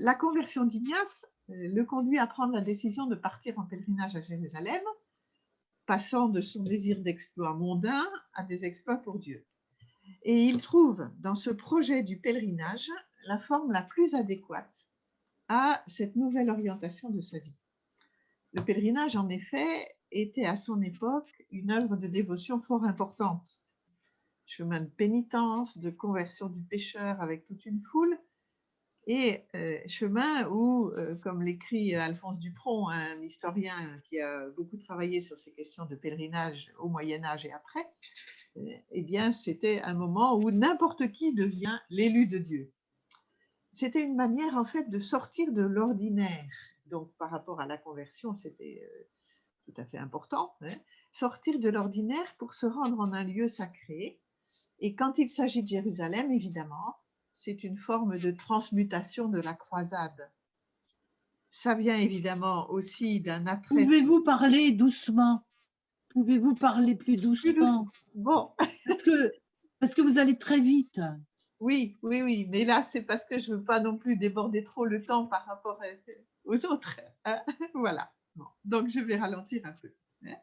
la conversion d'Ignace le conduit à prendre la décision de partir en pèlerinage à Jérusalem, passant de son désir d'exploits mondains à des exploits pour Dieu. Et il trouve dans ce projet du pèlerinage la forme la plus adéquate à cette nouvelle orientation de sa vie. Le pèlerinage, en effet, était à son époque une œuvre de dévotion fort importante. Chemin de pénitence, de conversion du pécheur avec toute une foule, et chemin où, comme l'écrit Alphonse Dupron, un historien qui a beaucoup travaillé sur ces questions de pèlerinage au Moyen-Âge et après, eh bien, c'était un moment où n'importe qui devient l'élu de Dieu. C'était une manière, en fait, de sortir de l'ordinaire. Donc, par rapport à la conversion, c'était tout à fait important, hein, sortir de l'ordinaire pour se rendre en un lieu sacré. Et quand il s'agit de Jérusalem, évidemment, c'est une forme de transmutation de la croisade. Ça vient évidemment aussi d'un attrait. Pouvez-vous parler doucement? Pouvez-vous parler plus doucement? Bon. Parce que vous allez très vite. Oui, oui, oui, mais là, c'est parce que je ne veux pas non plus déborder trop le temps par rapport aux autres, hein. Voilà. Bon. Donc, je vais ralentir un peu, hein.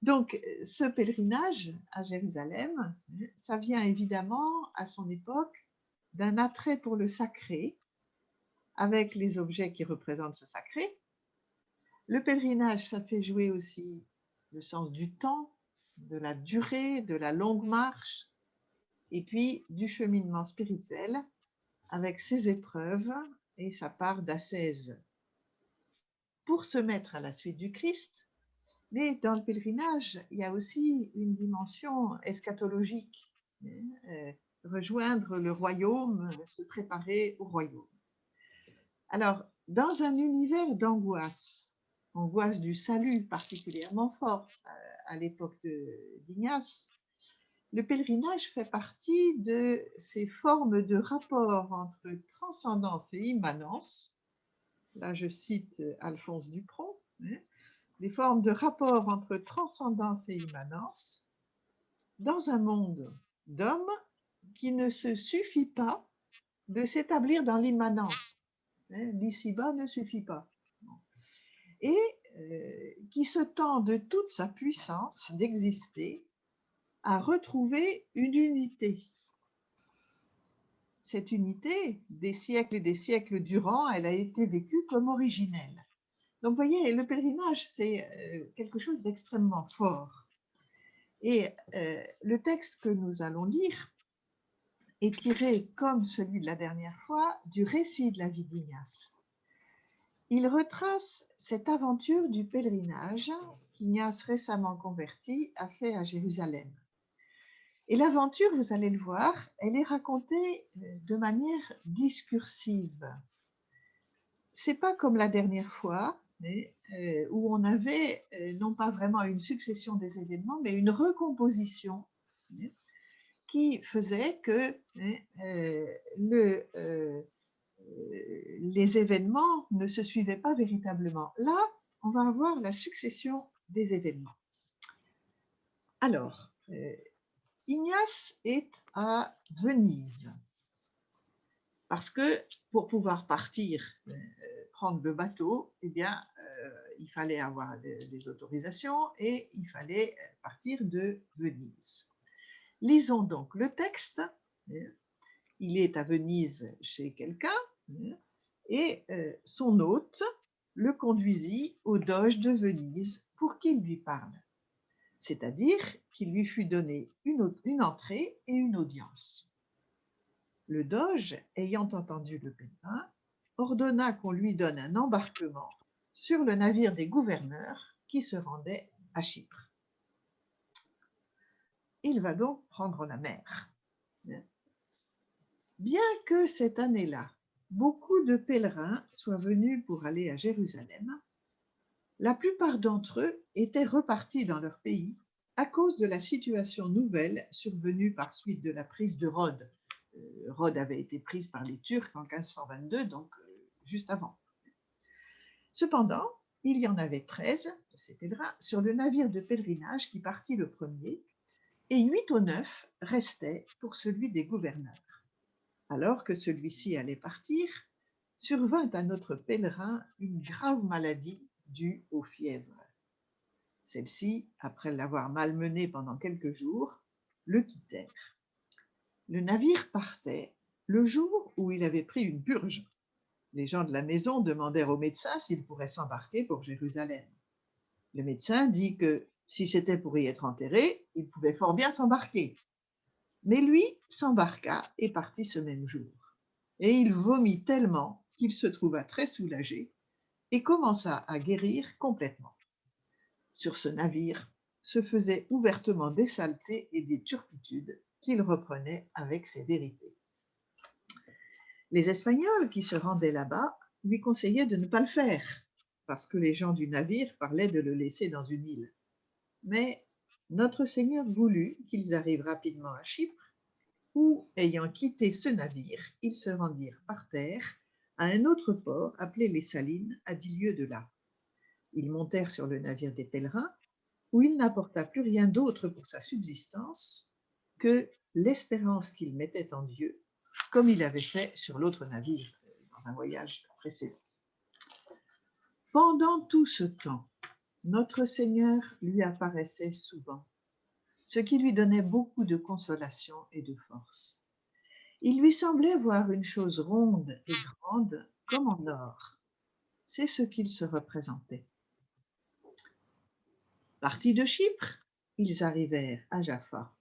Donc, ce pèlerinage à Jérusalem, ça vient évidemment à son époque d'un attrait pour le sacré, avec les objets qui représentent ce sacré. Le pèlerinage, ça fait jouer aussi le sens du temps, de la durée, de la longue marche, et puis du cheminement spirituel, avec ses épreuves et sa part d'ascèse. Pour se mettre à la suite du Christ, mais dans le pèlerinage, il y a aussi une dimension eschatologique, rejoindre le royaume, se préparer au royaume. Alors, dans un univers d'angoisse, angoisse du salut particulièrement fort à l'époque d'Ignace, le pèlerinage fait partie de ces formes de rapport entre transcendance et immanence. Là, je cite Alphonse Dupron, hein, des formes de rapport entre transcendance et immanence dans un monde d'hommes qui ne se suffit pas de s'établir dans l'immanence. L'ici-bas ne suffit pas. Et qui se tend de toute sa puissance d'exister à retrouver une unité. Cette unité, des siècles et des siècles durant, elle a été vécue comme originelle. Donc, vous voyez, le pèlerinage, c'est quelque chose d'extrêmement fort. Et le texte que nous allons lire est tiré, comme celui de la dernière fois, du récit de la vie d'Ignace. Il retrace cette aventure du pèlerinage qu'Ignace, récemment converti, a fait à Jérusalem. Et l'aventure, vous allez le voir, elle est racontée de manière discursive. C'est pas comme la dernière fois, où on avait non pas vraiment une succession des événements, mais une recomposition qui faisait que les événements ne se suivaient pas véritablement. Là, on va avoir la succession des événements. Alors, Ignace est à Venise, parce que pour pouvoir partir, prendre le bateau, eh bien, il fallait avoir des autorisations et il fallait partir de Venise. Lisons donc le texte. Il est à Venise chez quelqu'un et son hôte le conduisit au doge de Venise pour qu'il lui parle. C'est-à-dire qu'il lui fut donné une entrée et une audience. Le doge, ayant entendu le pèlerin, ordonna qu'on lui donne un embarquement sur le navire des gouverneurs qui se rendait à Chypre. Il va donc prendre la mer. Bien que cette année-là, beaucoup de pèlerins soient venus pour aller à Jérusalem, la plupart d'entre eux étaient repartis dans leur pays à cause de la situation nouvelle survenue par suite de la prise de Rhodes. Rhodes avait été prise par les Turcs en 1522, donc juste avant. Cependant, il y en avait 13 de ces pèlerins sur le navire de pèlerinage qui partit le premier, et 8 ou 9 restaient pour celui des gouverneurs. Alors que celui-ci allait partir, survint à notre pèlerin une grave maladie due aux fièvres. Celles-ci, après l'avoir malmené pendant quelques jours, le quittèrent. Le navire partait le jour où il avait pris une purge. Les gens de la maison demandèrent au médecin s'il pourrait s'embarquer pour Jérusalem. Le médecin dit que si c'était pour y être enterré, il pouvait fort bien s'embarquer. Mais lui s'embarqua et partit ce même jour. Et il vomit tellement qu'il se trouva très soulagé et commença à guérir complètement. Sur ce navire se faisaient ouvertement des saletés et des turpitudes qu'il reprenait avec sévérité. Les Espagnols qui se rendaient là-bas lui conseillaient de ne pas le faire, parce que les gens du navire parlaient de le laisser dans une île. Mais notre Seigneur voulut qu'ils arrivent rapidement à Chypre, où, ayant quitté ce navire, ils se rendirent par terre à un autre port appelé les Salines, à 10 lieues de là. Ils montèrent sur le navire des pèlerins, où il n'apporta plus rien d'autre pour sa subsistance que l'espérance qu'il mettait en Dieu, comme il avait fait sur l'autre navire dans un voyage précédent. Pendant tout ce temps, notre Seigneur lui apparaissait souvent, ce qui lui donnait beaucoup de consolation et de force. Il lui semblait voir une chose ronde et grande comme en or. C'est ce qu'il se représentait. Partis de Chypre, ils arrivèrent à Jaffa.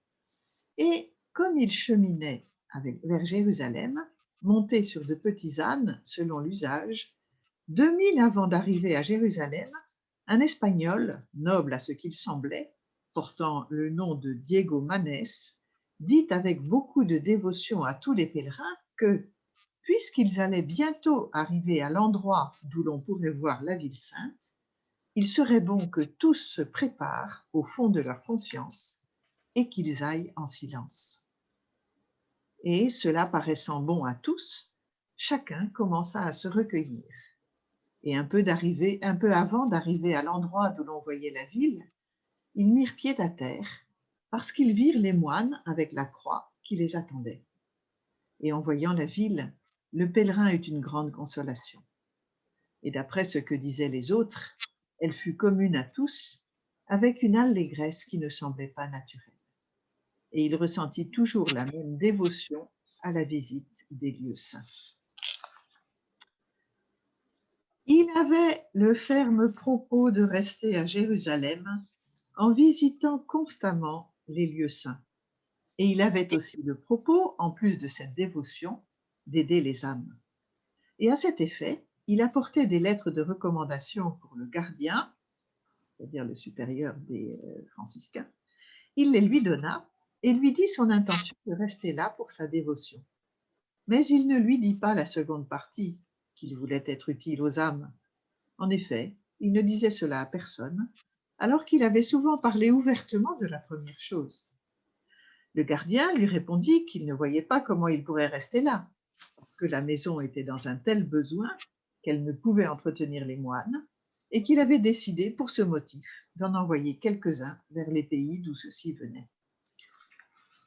Et comme ils cheminaient vers Jérusalem, montés sur de petits ânes selon l'usage, 2000 avant d'arriver à Jérusalem, un Espagnol, noble à ce qu'il semblait, portant le nom de Diego Manès, dit avec beaucoup de dévotion à tous les pèlerins que, puisqu'ils allaient bientôt arriver à l'endroit d'où l'on pourrait voir la ville sainte, il serait bon que tous se préparent au fond de leur conscience et qu'ils aillent en silence. Et cela paraissant bon à tous, chacun commença à se recueillir. Et un peu avant d'arriver à l'endroit d'où l'on voyait la ville, ils mirent pied à terre, parce qu'ils virent les moines avec la croix qui les attendait. Et en voyant la ville, le pèlerin eut une grande consolation. Et d'après ce que disaient les autres, elle fut commune à tous, avec une allégresse qui ne semblait pas naturelle. Et il ressentit toujours la même dévotion à la visite des lieux saints. Il avait le ferme propos de rester à Jérusalem en visitant constamment les lieux saints. Et il avait aussi le propos, en plus de cette dévotion, d'aider les âmes. Et à cet effet, il apportait des lettres de recommandation pour le gardien, c'est-à-dire le supérieur des franciscains. Il les lui donna et lui dit son intention de rester là pour sa dévotion. Mais il ne lui dit pas la seconde partie, qu'il voulait être utile aux âmes. En effet, il ne disait cela à personne, alors qu'il avait souvent parlé ouvertement de la première chose. Le gardien lui répondit qu'il ne voyait pas comment il pourrait rester là, parce que la maison était dans un tel besoin qu'elle ne pouvait entretenir les moines, et qu'il avait décidé, pour ce motif, d'en envoyer quelques-uns vers les pays d'où ceux-ci venaient.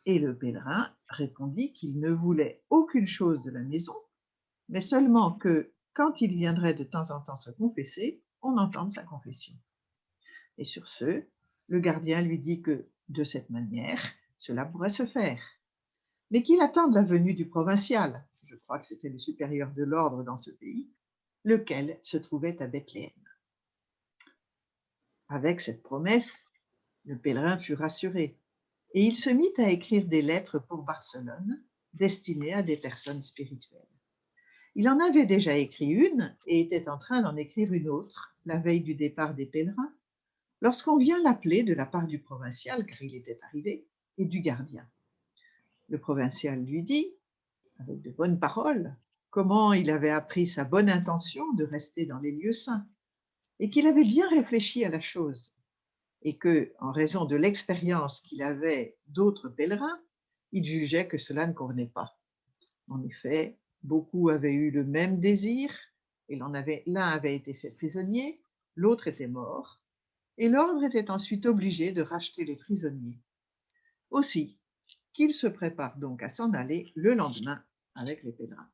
Et le pèlerin répondit qu'il ne voulait aucune chose de la maison, mais seulement que, quand il viendrait de temps en temps se confesser, on entende sa confession. Et sur ce, le gardien lui dit que, de cette manière, cela pourrait se faire, mais qu'il attende la venue du provincial, je crois que c'était le supérieur de l'ordre dans ce pays, lequel se trouvait à Bethléem. Avec cette promesse, le pèlerin fut rassuré, et il se mit à écrire des lettres pour Barcelone, destinées à des personnes spirituelles. Il en avait déjà écrit une et était en train d'en écrire une autre, la veille du départ des pèlerins, lorsqu'on vient l'appeler de la part du provincial, car il était arrivé, et du gardien. Le provincial lui dit, avec de bonnes paroles, comment il avait appris sa bonne intention de rester dans les lieux saints, et qu'il avait bien réfléchi à la chose, et que, en raison de l'expérience qu'il avait d'autres pèlerins, il jugeait que cela ne convenait pas. En effet, beaucoup avaient eu le même désir, et l'un avait été fait prisonnier, l'autre était mort, et l'ordre était ensuite obligé de racheter les prisonniers. Aussi, qu'il se prépare donc à s'en aller le lendemain avec les pèlerins.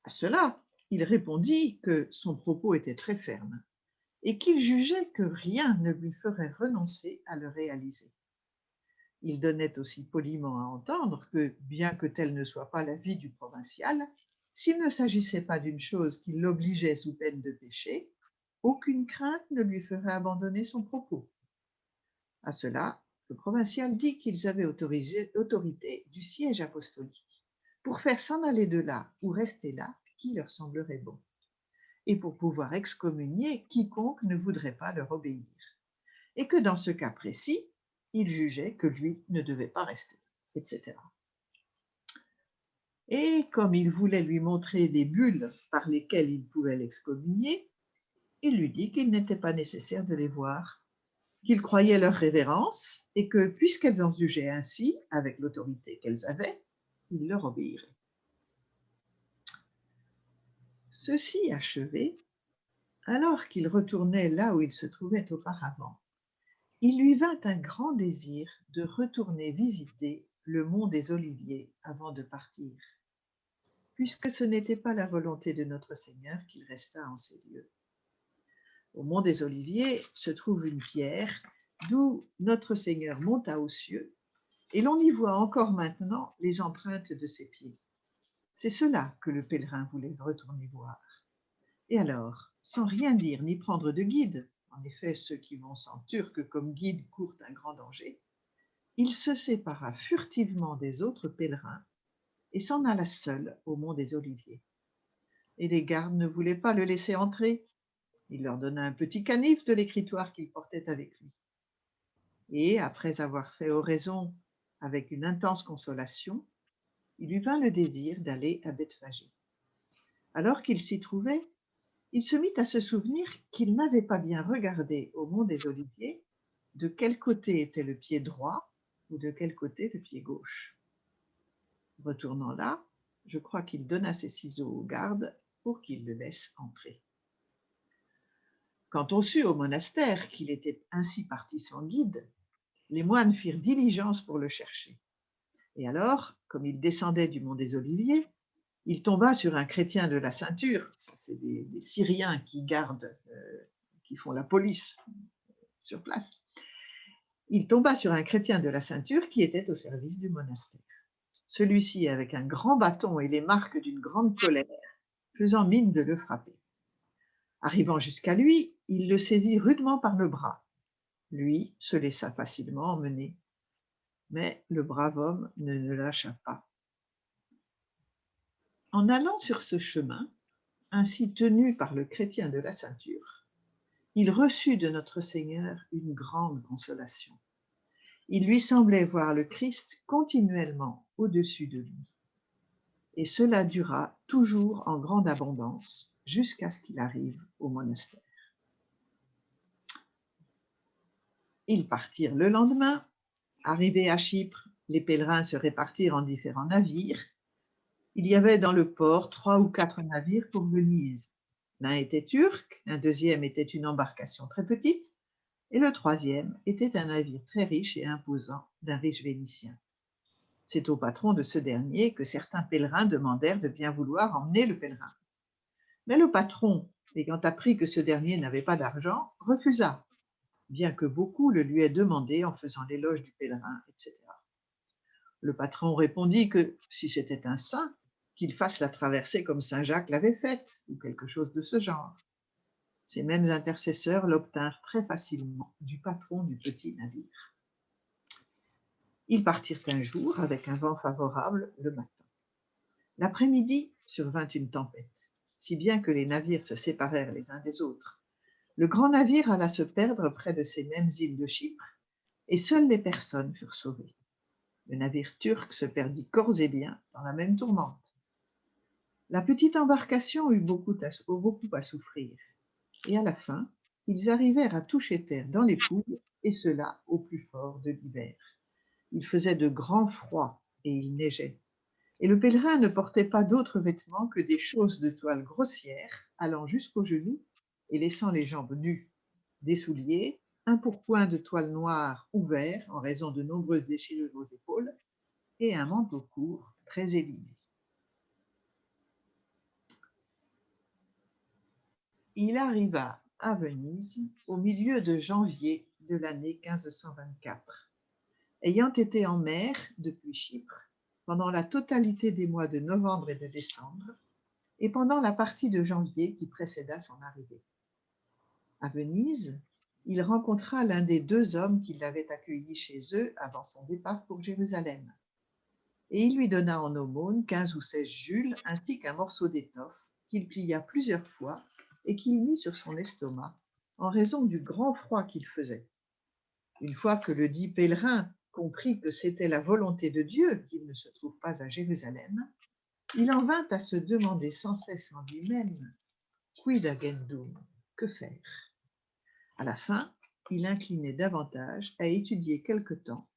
À cela, il répondit que son propos était très ferme et qu'il jugeait que rien ne lui ferait renoncer à le réaliser. Il donnait aussi poliment à entendre que, bien que tel ne soit pas l'avis du provincial, s'il ne s'agissait pas d'une chose qui l'obligeait sous peine de péché, aucune crainte ne lui ferait abandonner son propos. À cela, le provincial dit qu'ils avaient autorité du siège apostolique pour faire s'en aller de là ou rester là qui leur semblerait bon, et pour pouvoir excommunier quiconque ne voudrait pas leur obéir, et que dans ce cas précis, il jugeait que lui ne devait pas rester, etc. Et comme il voulait lui montrer des bulles par lesquelles il pouvait l'excommunier, il lui dit qu'il n'était pas nécessaire de les voir, qu'il croyait leur révérence et que, puisqu'elles en jugeaient ainsi, avec l'autorité qu'elles avaient, il leur obéirait. Ceci achevé, alors qu'il retournait là où il se trouvait auparavant, il lui vint un grand désir de retourner visiter le mont des Oliviers avant de partir, puisque ce n'était pas la volonté de notre Seigneur qu'il restât en ces lieux. Au mont des Oliviers se trouve une pierre d'où notre Seigneur monta aux cieux, et l'on y voit encore maintenant les empreintes de ses pieds. C'est cela que le pèlerin voulait retourner voir. Et alors, sans rien dire ni prendre de guide, en effet ceux qui vont sans turc comme guide courent un grand danger, il se sépara furtivement des autres pèlerins et s'en alla seul au mont des Oliviers. Et les gardes ne voulaient pas le laisser entrer. Il leur donna un petit canif de l'écritoire qu'il portait avec lui. Et, après avoir fait oraison avec une intense consolation, il lui vint le désir d'aller à Bethphagée. Alors qu'il s'y trouvait, il se mit à se souvenir qu'il n'avait pas bien regardé au mont des Oliviers de quel côté était le pied droit ou de quel côté le pied gauche. Retournant là, je crois qu'il donna ses ciseaux au garde pour qu'il le laisse entrer. Quand on sut au monastère qu'il était ainsi parti sans guide, les moines firent diligence pour le chercher. Et alors, comme il descendait du mont des Oliviers, il tomba sur un chrétien de la ceinture, ça c'est des Syriens qui gardent, qui font la police sur place. Il tomba sur un chrétien de la ceinture qui était au service du monastère. Celui-ci, avec un grand bâton et les marques d'une grande colère, faisant mine de le frapper. Arrivant jusqu'à lui, il le saisit rudement par le bras. Lui se laissa facilement emmener, mais le brave homme ne le lâcha pas. En allant sur ce chemin, ainsi tenu par le chrétien de la ceinture, il reçut de notre Seigneur une grande consolation. Il lui semblait voir le Christ continuellement au-dessus de lui. Et cela dura toujours en grande abondance jusqu'à ce qu'il arrive au monastère. Ils partirent le lendemain. Arrivés à Chypre, les pèlerins se répartirent en différents navires. Il y avait dans le port 3 ou 4 navires pour Venise. L'un était turc, un deuxième était une embarcation très petite, et le troisième était un navire très riche et imposant d'un riche Vénitien. C'est au patron de ce dernier que certains pèlerins demandèrent de bien vouloir emmener le pèlerin. Mais le patron, ayant appris que ce dernier n'avait pas d'argent, refusa, bien que beaucoup le lui aient demandé en faisant l'éloge du pèlerin, etc. Le patron répondit que si c'était un saint, qu'il fasse la traversée comme saint Jacques l'avait faite, ou quelque chose de ce genre. Ces mêmes intercesseurs l'obtinrent très facilement du patron du petit navire. Ils partirent un jour avec un vent favorable le matin. L'après-midi survint une tempête, si bien que les navires se séparèrent les uns des autres. Le grand navire alla se perdre près de ces mêmes îles de Chypre, et seules les personnes furent sauvées. Le navire turc se perdit corps et biens dans la même tourmente. La petite embarcation eut beaucoup à souffrir, et à la fin, ils arrivèrent à toucher terre dans les pouilles, et cela au plus fort de l'hiver. Il faisait de grands froids et il neigeait, et le pèlerin ne portait pas d'autres vêtements que des chausses de toile grossière allant jusqu'aux genoux et laissant les jambes nues, des souliers, un pourpoint de toile noire ouvert en raison de nombreuses déchirures aux épaules, et un manteau court très élimé. il arriva à Venise au milieu de janvier de l'année 1524, ayant été en mer depuis Chypre pendant la totalité des mois de novembre et de décembre, et pendant la partie de janvier qui précéda son arrivée. À Venise, il rencontra l'un des deux hommes qui l'avaient accueilli chez eux avant son départ pour Jérusalem. Et il lui donna en aumône 15 ou 16 jules, ainsi qu'un morceau d'étoffe qu'il plia plusieurs fois et qu'il mit sur son estomac, en raison du grand froid qu'il faisait. Une fois que le dit pèlerin comprit que c'était la volonté de Dieu qu'il ne se trouve pas à Jérusalem, il en vint à se demander sans cesse en lui-même « Quid agendum » que faire? À la fin, il inclinait davantage à étudier quelque temps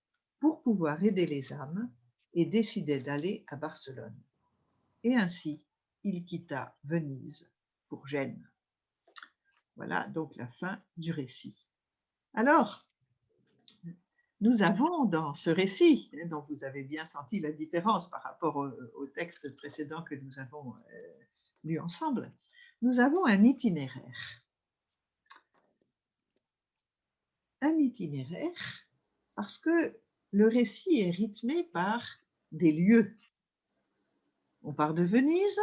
pour pouvoir aider les âmes et décidait d'aller à Barcelone. Et ainsi, il quitta Venise pour Gênes. Voilà donc la fin du récit. Alors, nous avons dans ce récit, dont vous avez bien senti la différence par rapport au texte précédent que nous avons lu ensemble, nous avons un itinéraire. Un itinéraire parce que le récit est rythmé par des lieux. On part de Venise,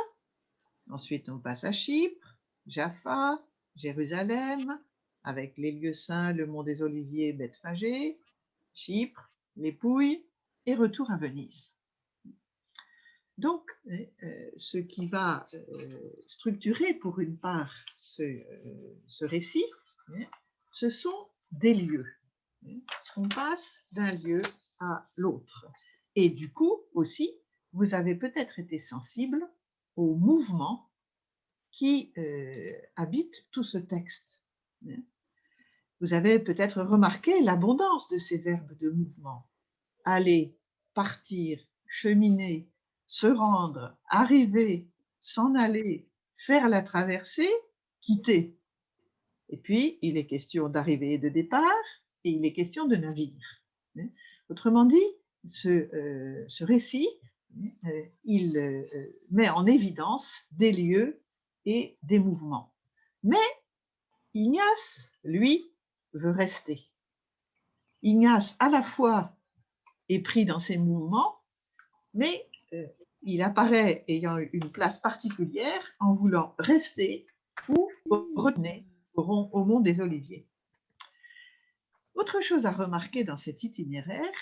ensuite on passe à Chypre, Jaffa, Jérusalem, avec les lieux saints, le mont des Oliviers, Bethphagée, Chypre, les Pouilles, et retour à Venise. Donc, ce qui va structurer pour une part ce récit, ce sont des lieux. On passe d'un lieu à l'autre. Et du coup, aussi, vous avez peut-être été sensible au mouvement qui habite tout ce texte. Vous avez peut-être remarqué l'abondance de ces verbes de mouvement. Aller, partir, cheminer, se rendre, arriver, s'en aller, faire la traversée, quitter. Et puis, il est question d'arrivée et de départ, et il est question de navire. Autrement dit, ce récit, il met en évidence des lieux et des mouvements. Mais Ignace, lui, veut rester. Ignace, à la fois, est pris dans ses mouvements, mais il apparaît ayant une place particulière en voulant rester ou retourner au mont des Oliviers. Autre chose à remarquer dans cet itinéraire,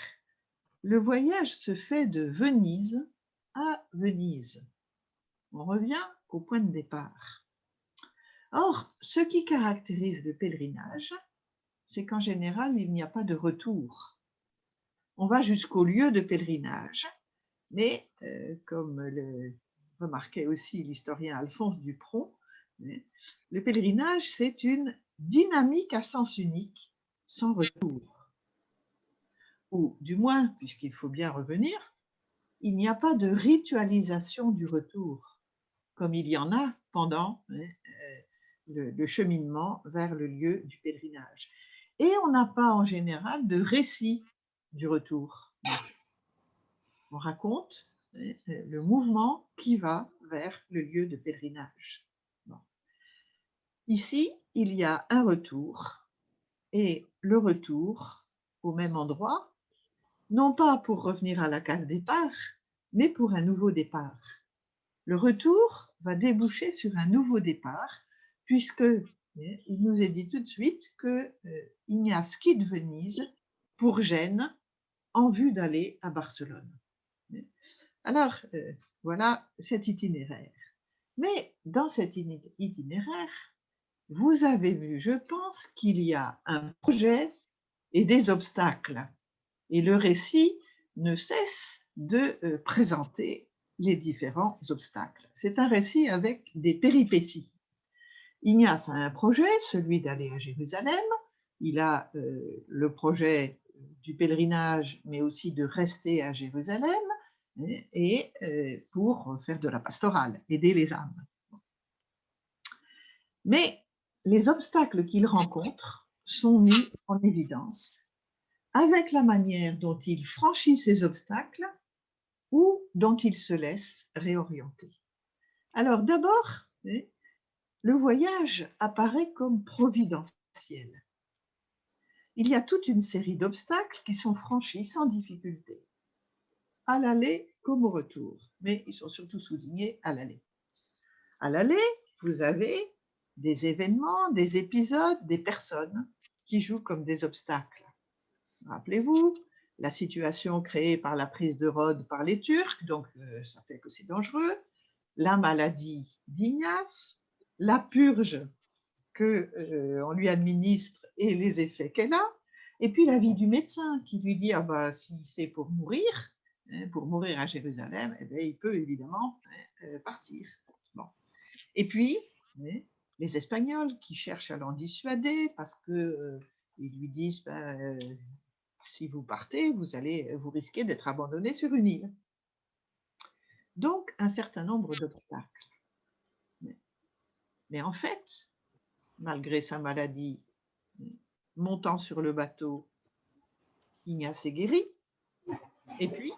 le voyage se fait de Venise à Venise. On revient au point de départ. Or, ce qui caractérise le pèlerinage, c'est qu'en général, il n'y a pas de retour. On va jusqu'au lieu de pèlerinage, mais comme le remarquait aussi l'historien Alphonse Dupron, le pèlerinage, c'est une dynamique à sens unique, sans retour. Ou du moins, puisqu'il faut bien revenir, il n'y a pas de ritualisation du retour, comme il y en a pendant le cheminement vers le lieu du pèlerinage. Et on n'a pas en général de récit du retour. On raconte le mouvement qui va vers le lieu de pèlerinage. Bon. Ici, il y a un retour, et le retour au même endroit, non pas pour revenir à la case départ, mais pour un nouveau départ. Le retour va déboucher sur un nouveau départ, puisque il nous est dit tout de suite que Ignace quitte Venise pour Gênes en vue d'aller à Barcelone. Alors, voilà cet itinéraire. Mais dans cet itinéraire, vous avez vu, je pense, qu'il y a un projet et des obstacles. Et le récit ne cesse de présenter les différents obstacles. C'est un récit avec des péripéties. Ignace a un projet, celui d'aller à Jérusalem. Il a le projet du pèlerinage, mais aussi de rester à Jérusalem et pour faire de la pastorale, aider les âmes. Mais les obstacles qu'il rencontre sont mis en évidence avec la manière dont il franchit ces obstacles ou dont il se laisse réorienter. Alors d'abord, le voyage apparaît comme providentiel. Il y a toute une série d'obstacles qui sont franchis sans difficulté, à l'aller comme au retour, mais ils sont surtout soulignés à l'aller. À l'aller, vous avez des événements, des épisodes, des personnes qui jouent comme des obstacles. Rappelez-vous, la situation créée par la prise de Rhodes par les Turcs, donc ça fait que c'est dangereux, la maladie d'Ignace, la purge qu'on lui administre et les effets qu'elle a, et puis l'avis du médecin qui lui dit ah bah, si c'est pour mourir à Jérusalem, eh bien, il peut évidemment partir. Bon. Et puis, les Espagnols qui cherchent à l'en dissuader parce qu'ils lui disent si vous partez, vous risquez d'être abandonné sur une île. Donc, un certain nombre d'obstacles. Mais en fait, malgré sa maladie, montant sur le bateau, Ignace est guéri. Et puis,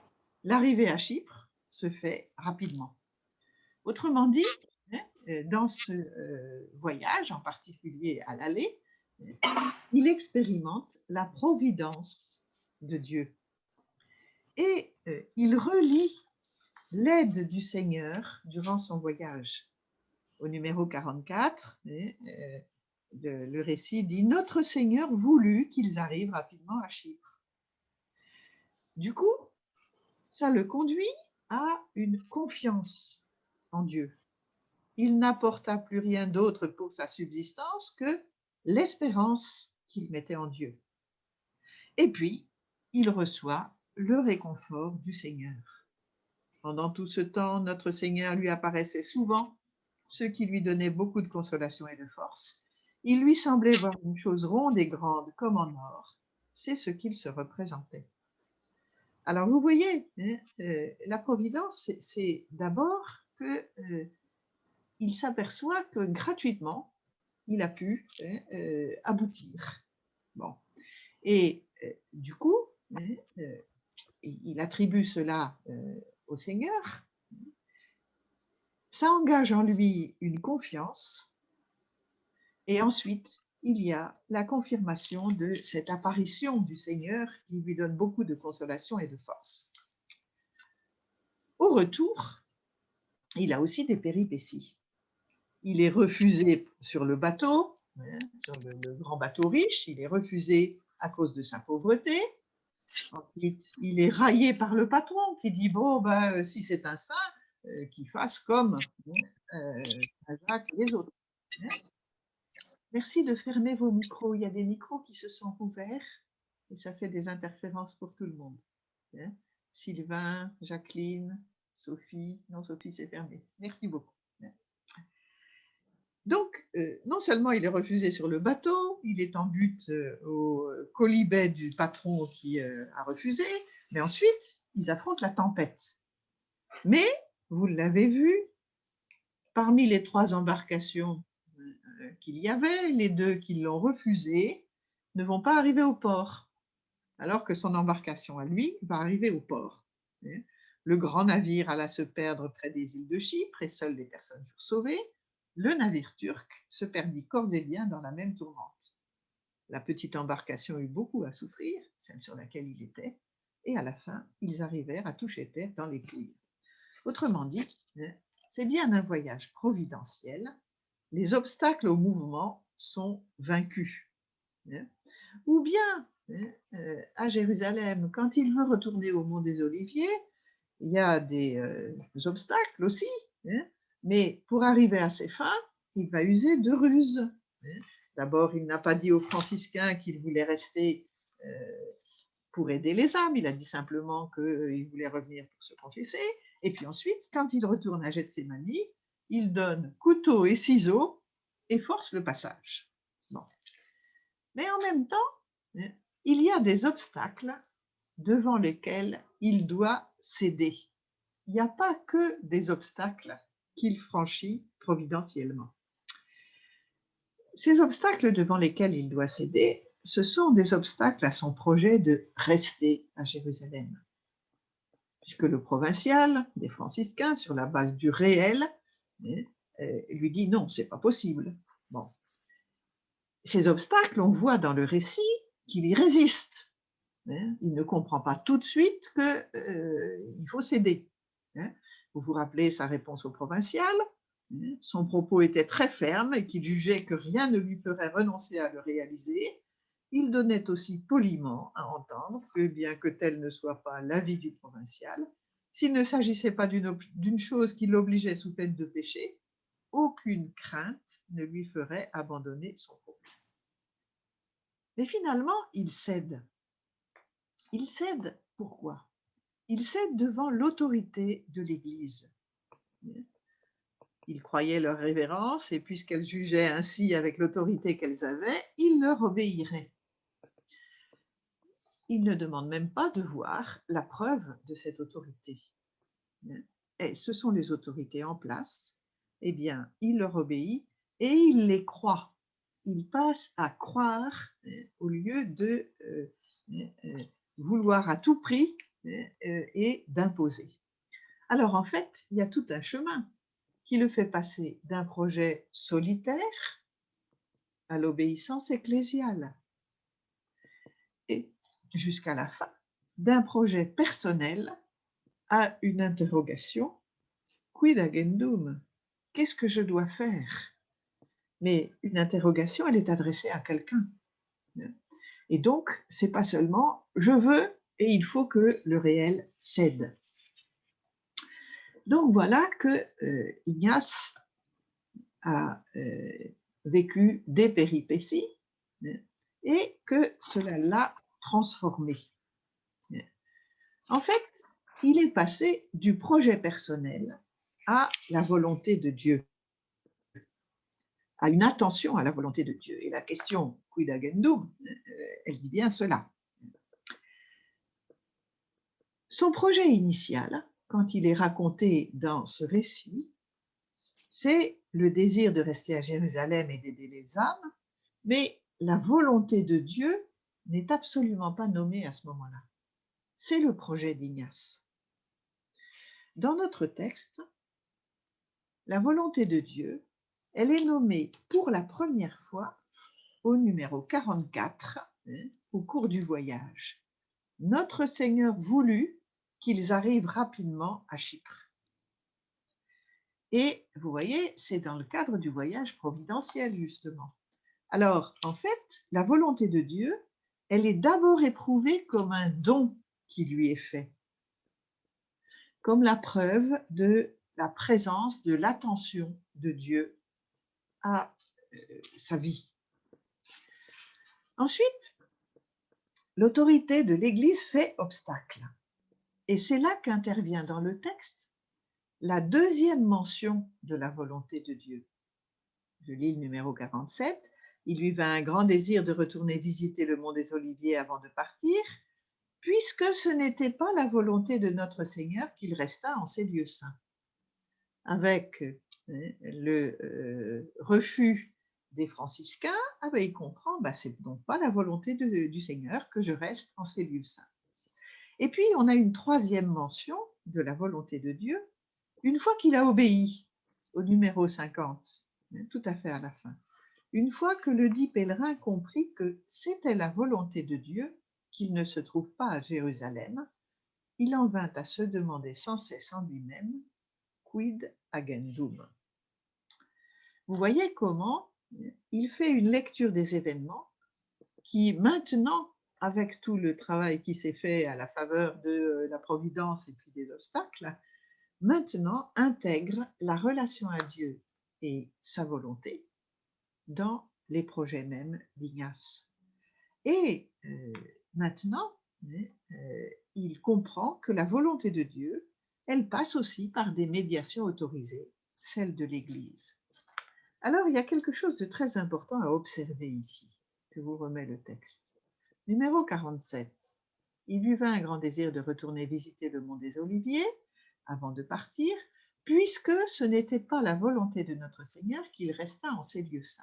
l'arrivée à Chypre se fait rapidement. Autrement dit, dans ce voyage, en particulier à l'aller, il expérimente la providence de Dieu. Et il relie l'aide du Seigneur durant son voyage. Au numéro 44, le récit dit « Notre Seigneur voulut qu'ils arrivent rapidement à Chypre ». Du coup, ça le conduit à une confiance en Dieu. Il n'apporta plus rien d'autre pour sa subsistance que l'espérance qu'il mettait en Dieu. Et puis, il reçoit le réconfort du Seigneur. Pendant tout ce temps, notre Seigneur lui apparaissait souvent, ce qui lui donnait beaucoup de consolation et de force. Il lui semblait voir une chose ronde et grande comme en or. C'est ce qu'il se représentait. Alors, vous voyez, la providence, c'est d'abord qu'il s'aperçoit que gratuitement, il a pu aboutir. Bon. Et du coup, il attribue cela au Seigneur. Ça engage en lui une confiance. Et ensuite, il y a la confirmation de cette apparition du Seigneur qui lui donne beaucoup de consolation et de force. Au retour, il a aussi des péripéties. Il est refusé sur le bateau, sur le grand bateau riche, il est refusé à cause de sa pauvreté. Ensuite, il est raillé par le patron qui dit bon, ben, si c'est un saint, qu'il fasse comme Jacques et les autres. Merci de fermer vos micros. Il y a des micros qui se sont ouverts et ça fait des interférences pour tout le monde. Sylvain, Jacqueline, Sophie. Non, Sophie, c'est fermé. Merci beaucoup. Donc, non seulement il est refusé sur le bateau, il est en butte au quolibet du patron qui a refusé, mais ensuite, ils affrontent la tempête. Mais, vous l'avez vu, parmi les 3 embarcations qu'il y avait, les 2 qui l'ont refusé ne vont pas arriver au port, alors que son embarcation à lui va arriver au port. Le grand navire alla se perdre près des îles de Chypre et seules les personnes furent sauvées. Le navire turc se perdit corps et biens dans la même tourmente. La petite embarcation eut beaucoup à souffrir, celle sur laquelle il était, et à la fin, ils arrivèrent à toucher terre dans les couilles. Autrement dit, c'est bien un voyage providentiel. Les obstacles au mouvement sont vaincus. Ou bien, à Jérusalem, quand il veut retourner au mont des Oliviers, il y a des obstacles aussi, mais pour arriver à ses fins, il va user de ruses. D'abord, il n'a pas dit aux franciscains qu'il voulait rester pour aider les âmes, il a dit simplement qu'il voulait revenir pour se confesser. Et puis ensuite, quand il retourne à Gethsémani, il donne couteau et ciseaux et force le passage. Bon. Mais en même temps, il y a des obstacles devant lesquels il doit céder. Il n'y a pas que des obstacles qu'il franchit providentiellement. Ces obstacles devant lesquels il doit céder, ce sont des obstacles à son projet de rester à Jérusalem. Puisque le provincial des franciscains, sur la base du réel, lui dit non, c'est pas possible. Bon. Ces obstacles, on voit dans le récit qu'il y résiste. Hein. Il ne comprend pas tout de suite qu'il faut céder. Hein. Vous vous rappelez sa réponse au provincial. Hein. Son propos était très ferme et qu'il jugeait que rien ne lui ferait renoncer à le réaliser. Il donnait aussi poliment à entendre que, bien que tel ne soit pas l'avis du provincial, s'il ne s'agissait pas d'une chose qui l'obligeait sous peine de péché, aucune crainte ne lui ferait abandonner son propos. Mais finalement, il cède. Il cède pourquoi? Il cède devant l'autorité de l'Église. Il croyait leur révérence et puisqu'elles jugeaient ainsi avec l'autorité qu'elles avaient, il leur obéirait. Il ne demande même pas de voir la preuve de cette autorité. Et ce sont les autorités en place. Eh bien, il leur obéit et il les croit. Il passe à croire au lieu de vouloir à tout prix et d'imposer. Alors en fait, il y a tout un chemin qui le fait passer d'un projet solitaire à l'obéissance ecclésiale et jusqu'à la fin, d'un projet personnel à une interrogation, quid agendum? Qu'est-ce que je dois faire? Mais une interrogation, elle est adressée à quelqu'un. Et donc, c'est pas seulement je veux et il faut que le réel cède. Donc voilà que Ignace a vécu des péripéties et que cela l'a transformé. En fait, il est passé du projet personnel à la volonté de Dieu, à une attention à la volonté de Dieu. Et la question quid agendum, elle dit bien cela. Son projet initial, quand il est raconté dans ce récit, c'est le désir de rester à Jérusalem et d'aider les âmes, mais la volonté de Dieu n'est absolument pas nommée à ce moment-là. C'est le projet d'Ignace. Dans notre texte, la volonté de Dieu, elle est nommée pour la première fois au numéro 44, au cours du voyage. Notre Seigneur voulut qu'ils arrivent rapidement à Chypre. Et vous voyez, c'est dans le cadre du voyage providentiel, justement. Alors, en fait, la volonté de Dieu, elle est d'abord éprouvée comme un don qui lui est fait, comme la preuve de la présence, de l'attention de Dieu à sa vie. Ensuite, l'autorité de l'Église fait obstacle. Et c'est là qu'intervient dans le texte la deuxième mention de la volonté de Dieu. Je lis le numéro 47. Il lui vint un grand désir de retourner visiter le mont des Oliviers avant de partir, puisque ce n'était pas la volonté de notre Seigneur qu'il restât en ces lieux saints. Avec le refus des franciscains, il comprend, c'est donc pas la volonté du Seigneur que je reste en ces lieux saints. Et puis, on a une troisième mention de la volonté de Dieu, une fois qu'il a obéi au numéro 50, tout à fait à la fin. Une fois que le dit pèlerin comprit que c'était la volonté de Dieu qu'il ne se trouve pas à Jérusalem, il en vint à se demander sans cesse en lui-même quid agendum. Vous voyez comment il fait une lecture des événements qui maintenant, avec tout le travail qui s'est fait à la faveur de la providence et puis des obstacles, maintenant intègre la relation à Dieu et sa volonté dans les projets mêmes d'Ignace. Et maintenant, il comprend que la volonté de Dieu, elle passe aussi par des médiations autorisées, celle de l'Église. Alors, il y a quelque chose de très important à observer ici, que vous remet le texte. Numéro 47. Il lui vint un grand désir de retourner visiter le mont des Oliviers avant de partir, puisque ce n'était pas la volonté de notre Seigneur qu'il restât en ces lieux saints.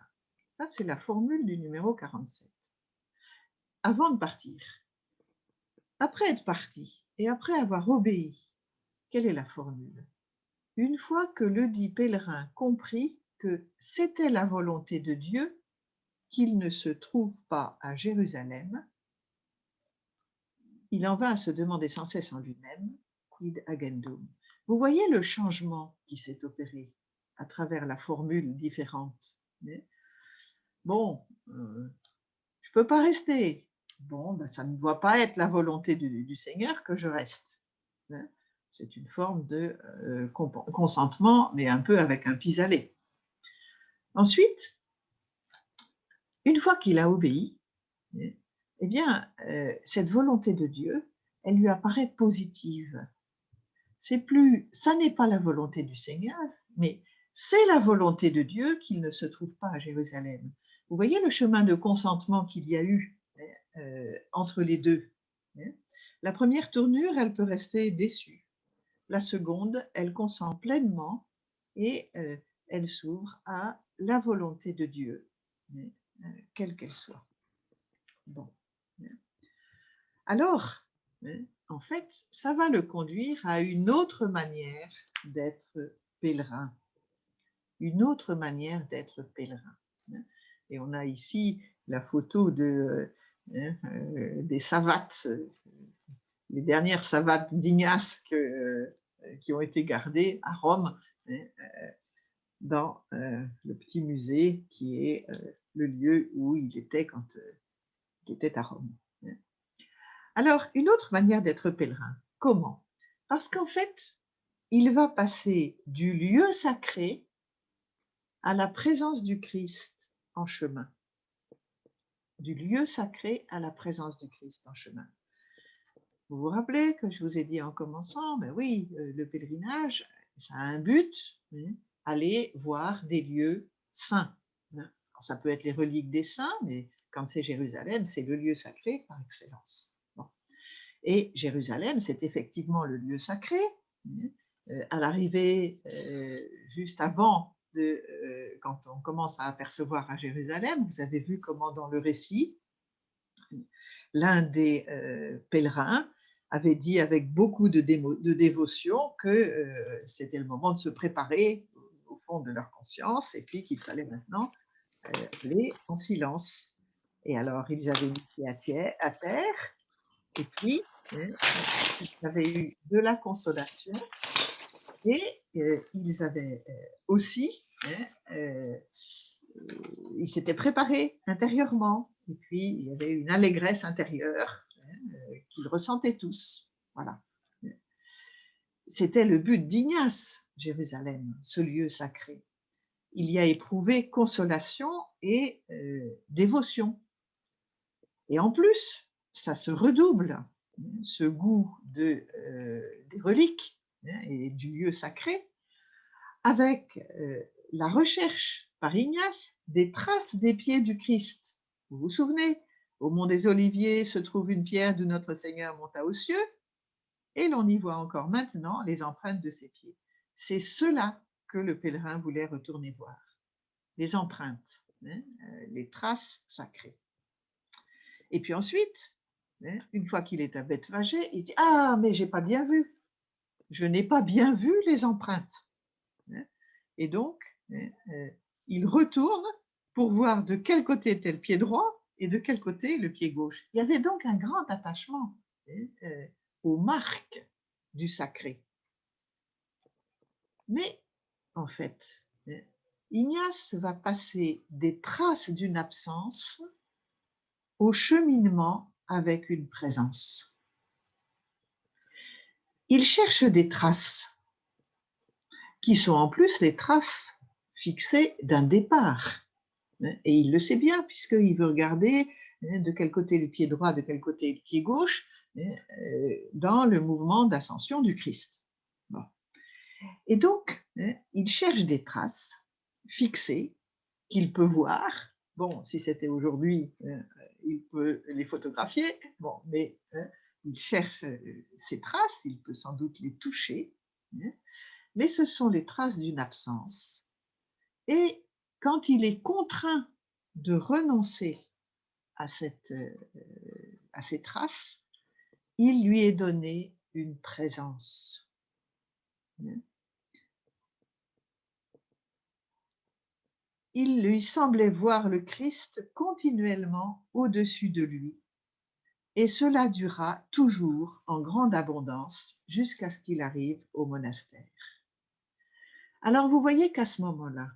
Ça, c'est la formule du numéro 47. Avant de partir, après être parti et après avoir obéi, quelle est la formule? une fois que ledit pèlerin comprit que c'était la volonté de Dieu qu'il ne se trouve pas à Jérusalem, il en vint à se demander sans cesse en lui-même, quid agendum. Vous voyez le changement qui s'est opéré à travers la formule différente. Bon, je ne peux pas rester. Bon, ben, ça ne doit pas être la volonté du Seigneur que je reste. C'est une forme de consentement, mais un peu avec un pis-aller. Ensuite, une fois qu'il a obéi, eh bien, cette volonté de Dieu, elle lui apparaît positive. C'est plus, ça n'est pas la volonté du Seigneur, mais c'est la volonté de Dieu qu'il ne se trouve pas à Jérusalem. Vous voyez le chemin de consentement qu'il y a eu entre les deux. La première tournure, elle peut rester déçue. La seconde, elle consent pleinement et elle s'ouvre à la volonté de Dieu, quelle qu'elle soit. Bon. Alors, en fait, ça va le conduire à une autre manière d'être pèlerin. Une autre manière d'être pèlerin. Et on a ici la photo des savates, les dernières savates d'Ignace qui ont été gardées à Rome, dans le petit musée qui est le lieu où il était quand il était à Rome. Alors, une autre manière d'être pèlerin, comment? Parce qu'en fait, il va passer du lieu sacré à la présence du Christ en chemin. Du lieu sacré à la présence du Christ en chemin. Vous vous rappelez que je vous ai dit en commençant, ben oui, le pèlerinage, ça a un but, aller voir des lieux saints. Alors, ça peut être les reliques des saints, mais quand c'est Jérusalem, c'est le lieu sacré par excellence. Bon. Et Jérusalem, c'est effectivement le lieu sacré. À l'arrivée, juste avant, quand on commence à apercevoir à Jérusalem, vous avez vu comment dans le récit, l'un des pèlerins avait dit avec beaucoup de dévotion que c'était le moment de se préparer au fond de leur conscience et puis qu'il fallait maintenant aller en silence. Et alors, ils avaient mis pied à terre et puis ils avaient eu de la consolation et ils avaient aussi, ils s'étaient préparés intérieurement et puis il y avait une allégresse intérieure qu'ils ressentaient tous. Voilà. C'était le but d'Ignace, Jérusalem, ce lieu sacré. Il y a éprouvé consolation et dévotion. Et en plus, ça se redouble, ce goût des reliques et du lieu sacré, avec la recherche par Ignace des traces des pieds du Christ. Vous vous souvenez, au mont des Oliviers se trouve une pierre d'où notre Seigneur monta aux cieux, et l'on y voit encore maintenant les empreintes de ses pieds. C'est cela que le pèlerin voulait retourner voir, les empreintes, les traces sacrées. Et puis ensuite, une fois qu'il est à Bethphagé, il dit « Ah, mais j'ai pas bien vu, je n'ai pas bien vu les empreintes. » Et donc, il retourne pour voir de quel côté était le pied droit et de quel côté le pied gauche. Il y avait donc un grand attachement aux marques du sacré. Mais, en fait, Ignace va passer des traces d'une absence au cheminement avec une présence. Il cherche des traces qui sont en plus les traces fixées d'un départ. Et il le sait bien, puisqu'il veut regarder de quel côté le pied droit, de quel côté le pied gauche, dans le mouvement d'ascension du Christ. Bon. Et donc, il cherche des traces fixées qu'il peut voir. Bon, si c'était aujourd'hui, il peut les photographier, bon, mais il cherche ces traces, il peut sans doute les toucher, mais ce sont les traces d'une absence. Et quand il est contraint de renoncer à ces traces, il lui est donné une présence. il lui semblait voir le Christ continuellement au-dessus de lui, et cela dura toujours en grande abondance jusqu'à ce qu'il arrive au monastère. Alors vous voyez qu'à ce moment-là,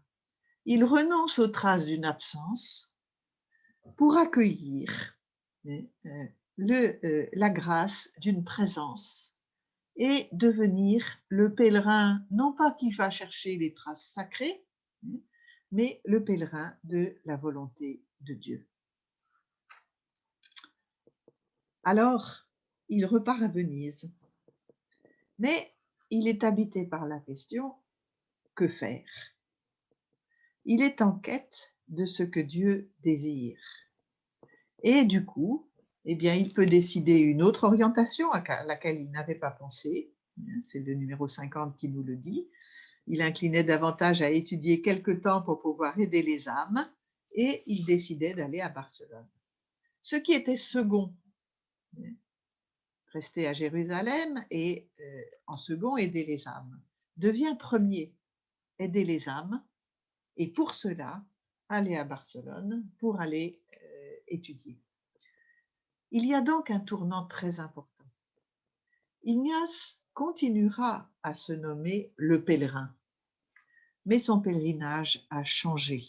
il renonce aux traces d'une absence pour accueillir la grâce d'une présence et devenir le pèlerin, non pas qui va chercher les traces sacrées, mais le pèlerin de la volonté de Dieu. Alors, il repart à Venise, mais il est habité par la question, que faire? Il est en quête de ce que Dieu désire. Et du coup, eh bien, il peut décider une autre orientation à laquelle il n'avait pas pensé. C'est le numéro 50 qui nous le dit. Il inclinait davantage à étudier quelque temps pour pouvoir aider les âmes et il décidait d'aller à Barcelone. Ce qui était second, rester à Jérusalem et en second, aider les âmes, devient premier, aider les âmes et pour cela, aller à Barcelone pour aller étudier. Il y a donc un tournant très important. Ignace continuera à se nommer le pèlerin, mais son pèlerinage a changé.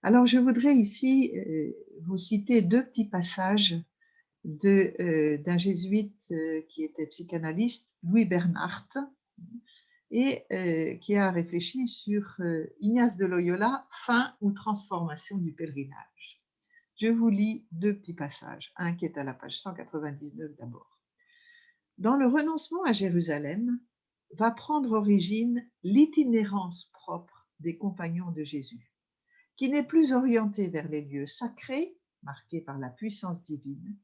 Alors, je voudrais ici vous citer deux petits passages d'un jésuite qui était psychanalyste, Louis Bernhardt, et qui a réfléchi sur Ignace de Loyola, fin ou transformation du pèlerinage. Je vous lis deux petits passages, un qui est à la page 199 d'abord. Dans le renoncement à Jérusalem va prendre origine l'itinérance propre des compagnons de Jésus, qui n'est plus orientée vers les lieux sacrés, marqués par la puissance divine,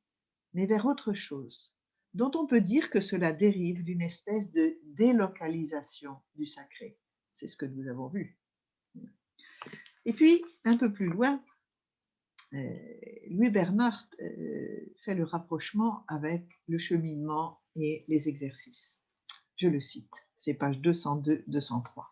mais vers autre chose, dont on peut dire que cela dérive d'une espèce de délocalisation du sacré. C'est ce que nous avons vu. Et puis, un peu plus loin, Louis Bernhardt fait le rapprochement avec le cheminement et les exercices. Je le cite, c'est page 202-203.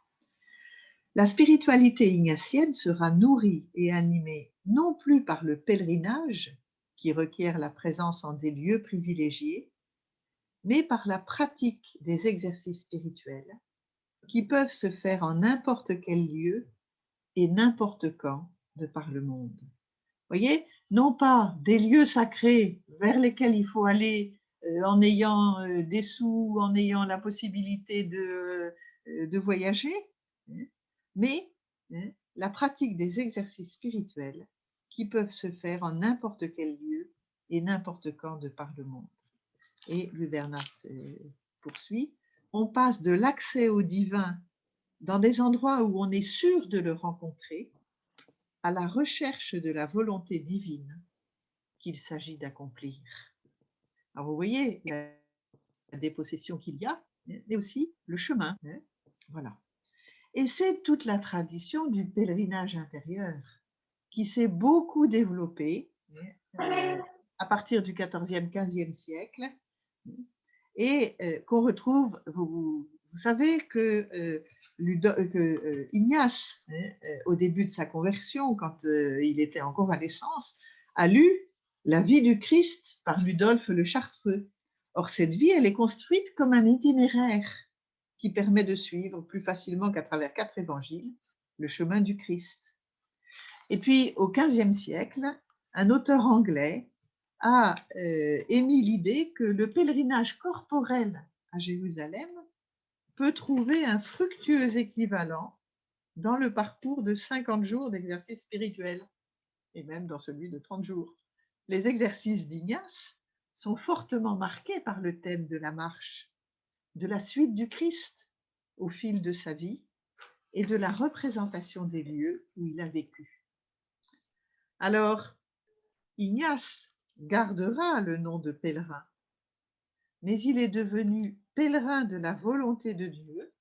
La spiritualité ignatienne sera nourrie et animée non plus par le pèlerinage, qui requiert la présence en des lieux privilégiés, mais par la pratique des exercices spirituels qui peuvent se faire en n'importe quel lieu et n'importe quand de par le monde. Voyez, non pas des lieux sacrés vers lesquels il faut aller en ayant des sous, en ayant la possibilité de voyager, mais la pratique des exercices spirituels qui peuvent se faire en n'importe quel lieu et n'importe quand de par le monde. Et Louis Bernhardt poursuit, on passe de l'accès au divin dans des endroits où on est sûr de le rencontrer, à la recherche de la volonté divine qu'il s'agit d'accomplir. Alors vous voyez la dépossession qu'il y a, mais aussi le chemin. Voilà. Et c'est toute la tradition du pèlerinage intérieur qui s'est beaucoup développée à partir du XIVe, XVe siècle et qu'on retrouve, vous savez que Ignace, au début de sa conversion, quand il était en convalescence, a lu La vie du Christ par Ludolphe le Chartreux. Or, cette vie, elle est construite comme un itinéraire qui permet de suivre plus facilement qu'à travers 4 évangiles le chemin du Christ. Et puis, au XVe siècle, un auteur anglais a émis l'idée que le pèlerinage corporel à Jérusalem peut trouver un fructueux équivalent dans le parcours de 50 jours d'exercice spirituel, et même dans celui de 30 jours. Les exercices d'Ignace sont fortement marqués par le thème de la marche, de la suite du Christ au fil de sa vie et de la représentation des lieux où il a vécu. Alors, Ignace gardera le nom de pèlerin, mais il est devenu pèlerin de la volonté de Dieu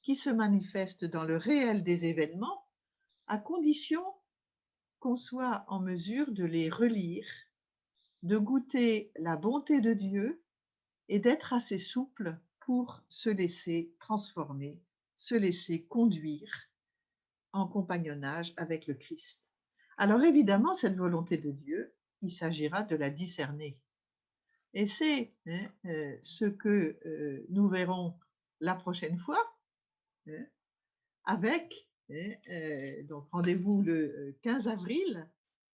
qui se manifeste dans le réel des événements à condition qu'on soit en mesure de les relire, de goûter la bonté de Dieu et d'être assez souple pour se laisser transformer, se laisser conduire en compagnonnage avec le Christ. Alors évidemment, cette volonté de Dieu, il s'agira de la discerner. Et c'est ce que nous verrons la prochaine fois, hein, avec, donc rendez-vous le 15 avril,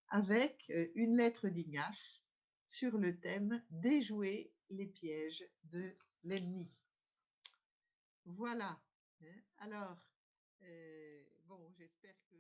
avec une lettre d'Ignace sur le thème déjouer les pièges de l'ennemi. Voilà. Alors, bon, j'espère que